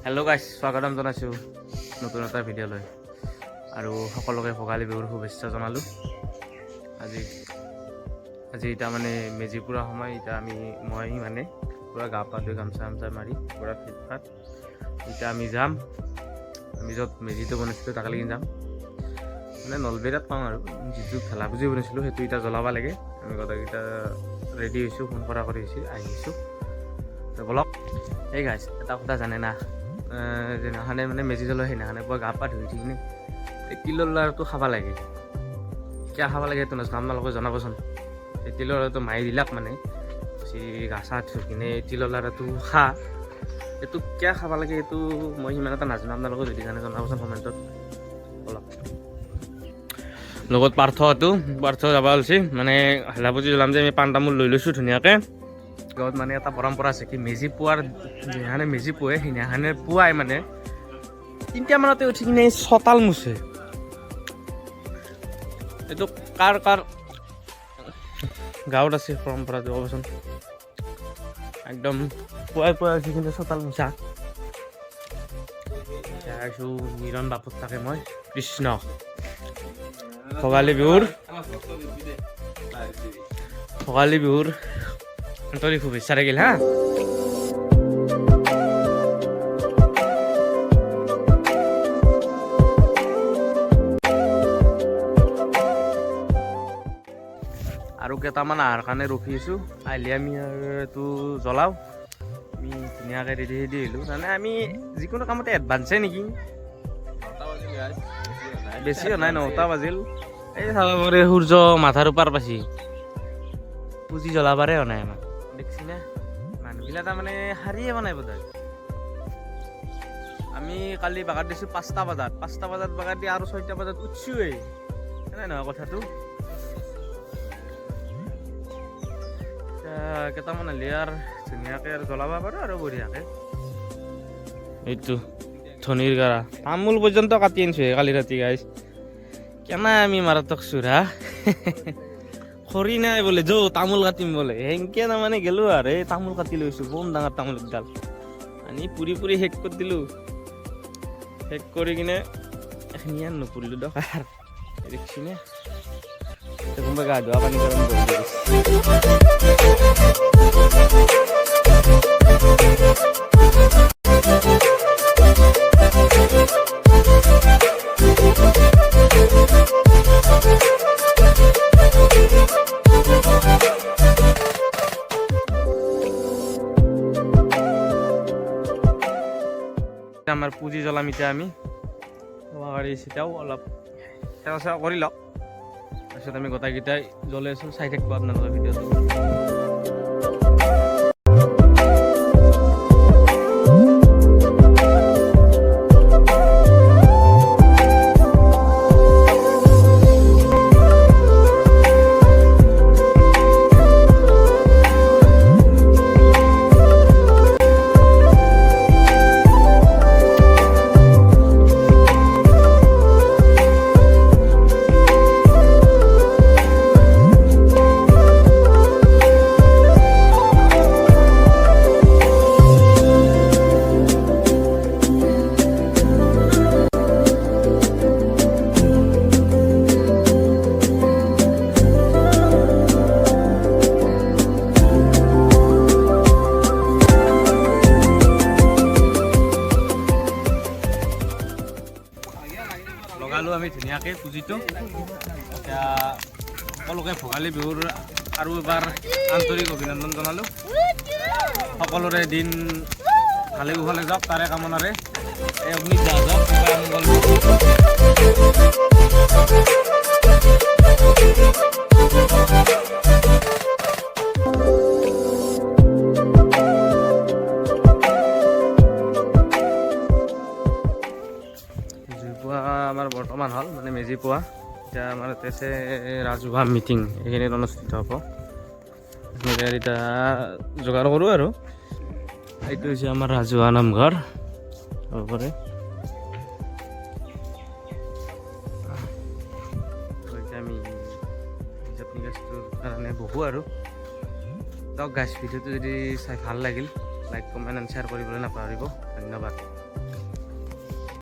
Hello' গাইছ, স্বাগতম জনাইছোঁ নতুন এটা ভিডিঅ'লৈ আৰু সকলোকে ভোগালী বিহুৰ শুভেচ্ছা জনালোঁ। আজি এতিয়া মানে মেজি পুৰা সময়। এতিয়া মই পূৰা গা পা ধুই গামচা মাৰি পূৰা ফিটফাট। এতিয়া আমি যাম, আমি য'ত মেজিটো বনাইছিলোঁ তালৈকে যাম। মানে নলবেৰীত পাওঁ আৰু যিটো ভেলাপুজি বনাইছিলোঁ সেইটো এতিয়া জ্বলাব লাগে। আমি গোটেইকেইটা ৰেডি হৈছোঁ, ফোন কৰা আহিছোঁ বলক। এই গাইছ, এটা কথা জানে না, যেদিনাখনে মানে মেজি জ্বলোৱা সেইদিনাখনে পুৱা গা পা ধুই উঠি কিনে এই তিলৰ লাড়ুটো খাব লাগে। কিয় খাব লাগে সেইটো নাজানো, আপোনালোকে জনাবচোন। এই তিলৰ লাড়ুটো মাৰি দিলাক মানে গা চা ধুই কিনে তিলৰ লাড়ুটো এইটো কিয় খাব লাগে এইটো মই সিমান এটা নাজানো। আপোনালোকে যদি জানে জনাবচোন কমেণ্টত। অলপ লগত পাৰ্থ যাব ওলছি মানে ভেলাপুজি জ্বলাম যে আমি পাণ তামোল লৈ লৈছোঁ ধুনীয়াকৈ। গাঁৱত মানে এটা পৰম্পৰা আছে কি, মেজি পোৱাৰ যিদিনাখনে মেজি পোৱে সেইদিনাখনে পুৱাই মানে 3টা মানতে উঠি কিনে চোতাল মুছে। এইটো কাৰ গাঁৱত আছে পৰম্পৰাটো ক'বচোন। একদম পুৱাই উঠি কিনে চোতাল মুচা। আহিছোঁ নিৰণ বাপুত থাকে মই কৃষ্ণ। ভোগালী বিহুৰ আন্তৰিক শুভেচ্ছা থাকিল হা। আৰু কেইটামান অহাৰ কাৰণে ৰখি আছোঁ। আহিলে আমি এইটো জ্বলাওঁ। আমি ধুনীয়াকৈ ৰেডি আহিলোঁ। মানে আমি যিকোনো কামতে এডভান্সে নেকি। বেছি নাই, 9টা বাজিল। এই চাব পাৰে সূৰ্য মাথাৰ ওপৰ পাইছি, পুজি জ্বলাবাৰে হোৱা নাই আমাৰ। দেখছি না মানুহবিলাক তাৰমানে শাৰীয়ে বনাই বোধহয়। আমি কালি বাগাত দিছোঁ 5টা বজাত বাগাত দি আৰু 6টা বজাত উঠছোৱেই। নাই নহয় কথাটো। কেইটামান হ'লে আৰু ধুনীয়াকৈ আৰু জ্বলাব পাৰোঁ আৰু বঢ়িয়াকৈ। এইটো ধনীৰ গাৰা তামোল পৰ্যন্ত কাটি আনিছোঁ কালি ৰাতি গাইছ। কেনা আমি মাৰাত্মক চোৰা খৰি নাই বোলে তামোল কাটিম বোলে। সেনকে তাৰমানে গেলোঁ আৰু এই তামোল কাটি লৈছোঁ। বম ডাঙৰ তামোল একডাল আনি পুৰি শেষ কৰি দিলোঁ। শেষ কৰি কিনে এইখিনি আৰু নপৰিলোঁ দক আৰু দেখিছিনে কোনোবাই গা ধোৱা পানী গৰম কৰি দিছে। আমাৰ পুজি জ্বলাম এতিয়া আমি চিটাও অলপ সেৱা কৰি লওক। তাৰপিছত আমি গোটেইকেইটাই জ্বলাই আছোঁ। চাই থাকিব আপোনালোকে ভিডিঅ'টো। লগালোঁ আমি ধুনীয়াকৈ পুজিটো। এতিয়া সকলোকে ভোগালী বিহুৰ আৰু এবাৰ আন্তৰিক অভিনন্দন জনালোঁ। সকলোৰে দিন ভালে কুশলে যাওক তাৰে কামনাৰে। এই অগ্নিত যাওক মংগল। আমাৰ বৰ্তমান হ'ল মানে মেজি পোৱা। এতিয়া আমাৰ ইয়াতে ৰাজহুৱা মিটিং এইখিনিত অনুষ্ঠিত হ'ব। এতিয়া যোগাৰ কৰোঁ আৰু এইটো হৈছে আমাৰ ৰাজহুৱা নামঘৰ হ'ব পাৰে। এতিয়া আমি নিকাজটোৰ কাৰণে বহোঁ আৰু গাইছ। ভিডিঅ'টো যদি চাই ভাল লাগিল লাইক কমেণ্ট এণ্ড শ্বেয়াৰ কৰিবলৈ নাপাহৰিব। ধন্যবাদ।